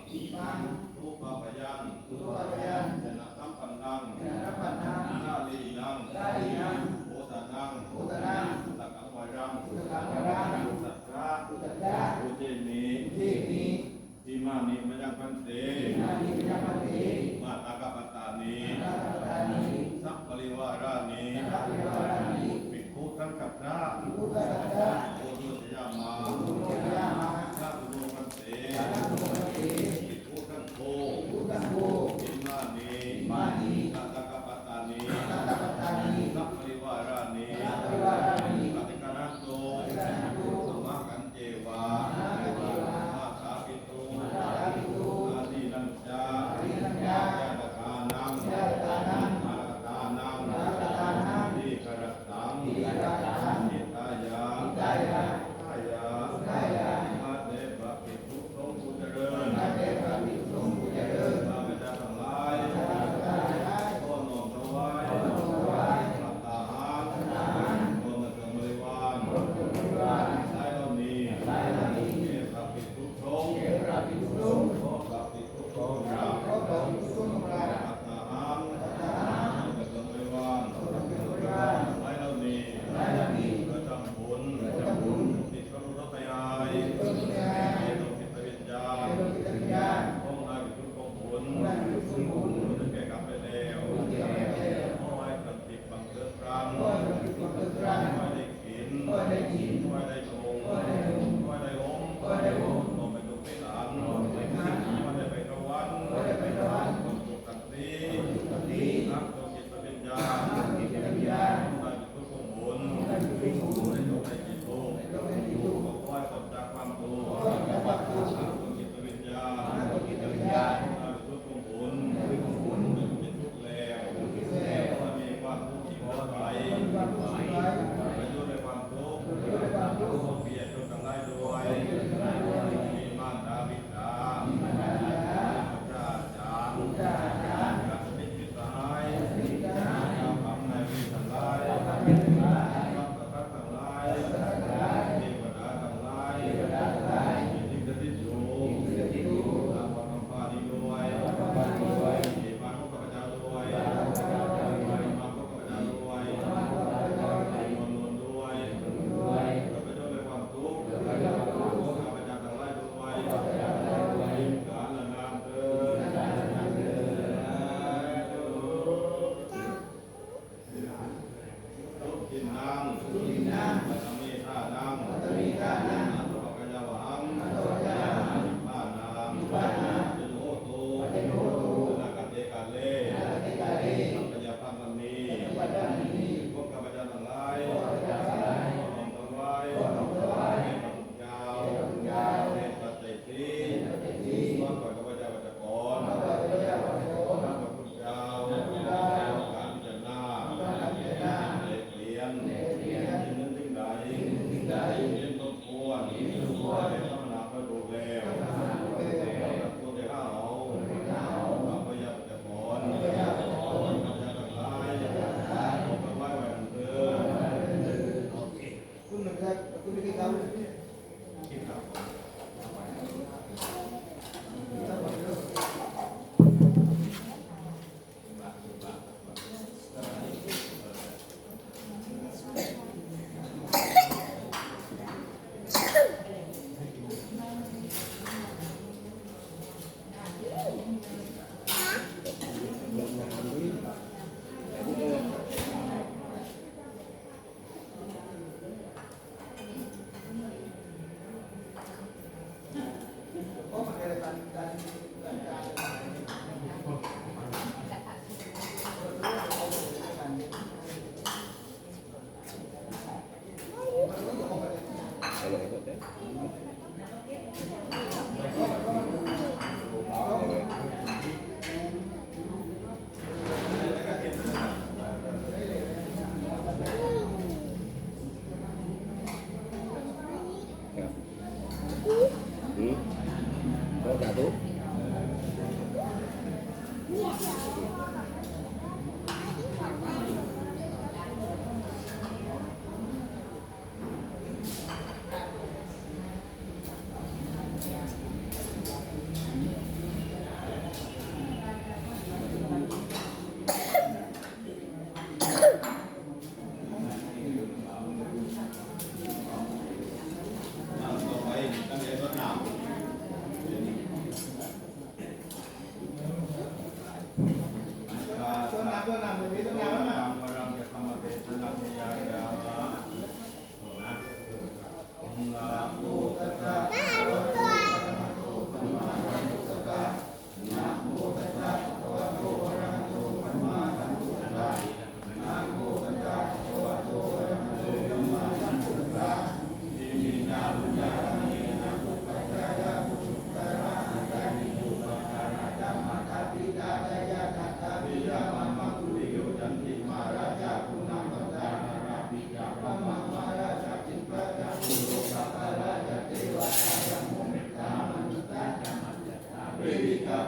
รูปะพยัญชนะสัมปันนังนาลีนังโอตานังตะกังวารังสัตระอุเจนีอิมานิมยังพันเตมาตากปตานีสัพปริวารานีภิกขุทั้งกับพระโอตุสยามาพระอุโมพันเตภิกขุทั้งโคอิมานีมาตากปตานีสัพปริวารานีปฏิการันโตมากันเจวา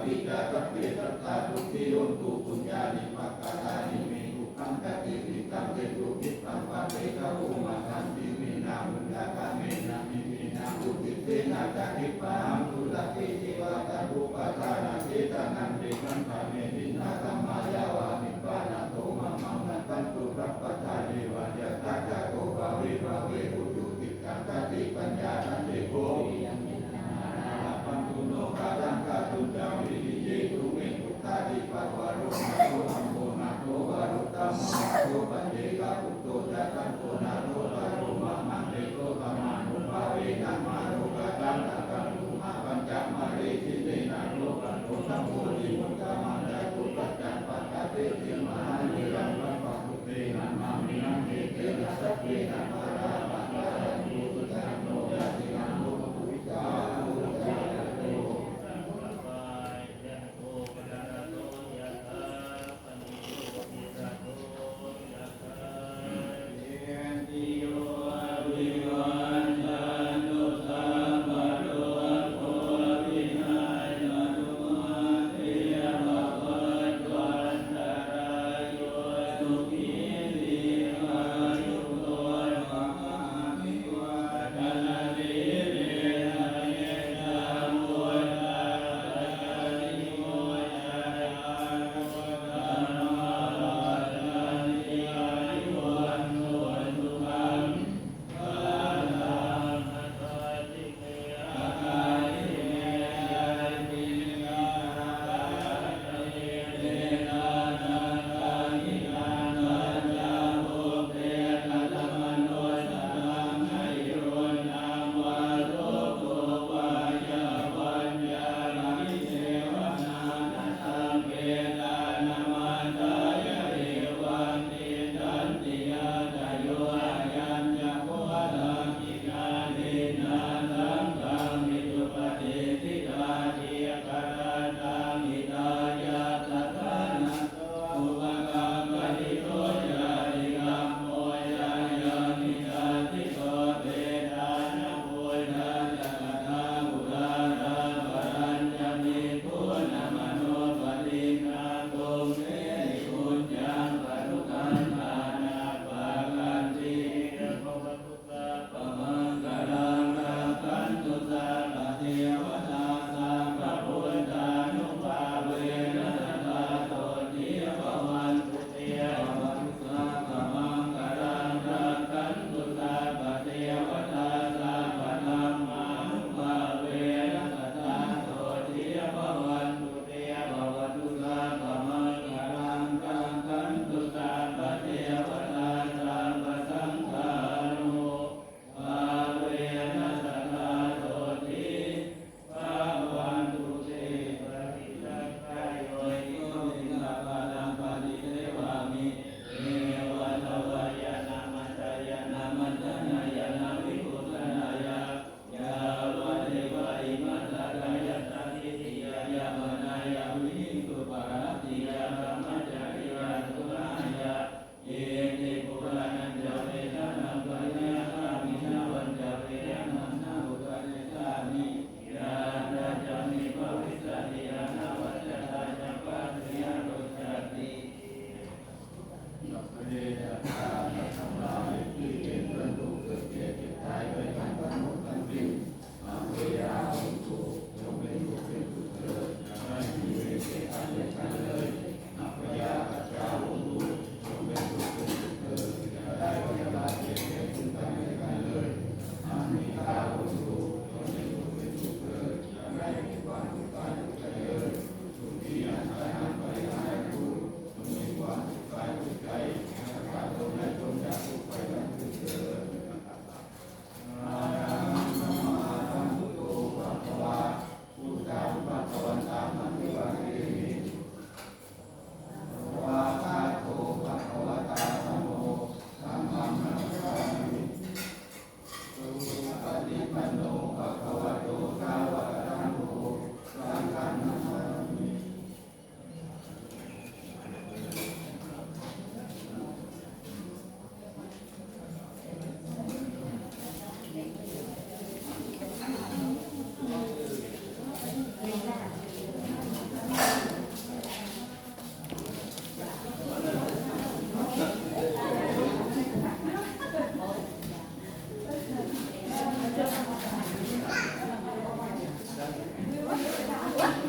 ปิจาระเปตตาทุติโยตุปุญญาณิปักกาลานิเมตุขังกติวิตังเตตุปิตังปะเตกะโอมาคันติวินามุญญาคาเมนะมิวินาอุติเตนะจาริปังตุลติจิวะตารุปะทานาเจตานันเตมันทาเมตินาธัมมายาวานิปานะโตมะมังนะตันตุรัปปะทาเนวะยะตาจาโตภะเวอุตุติกังกติปัญญานันเตโกปันตุโนกาตังกาตุจาวิริเยตุเมตุตาดิปะวะโรนะโตอัมโมนะโตวะรุตตะมะโตปัจเจกะปุตโตจะตันโตนะโตตะโรมะมันเตโตตะมานุภาเวนะมาโรกะตังนะกันุมาปัญจมาเรทิเตนะโลกัโตนะโมติมุตตะมันจะตุตัจจะปัจจเตติมหานิรังวัปปะตุเตนะมามินังเตเตนะสัพเพนะมาราปะระตุตุสันโนยะตินังโลกุวิจาตุจาโต Hãy subscribe cho kênh Ghiền Mì Gõ để không bỏ lỡ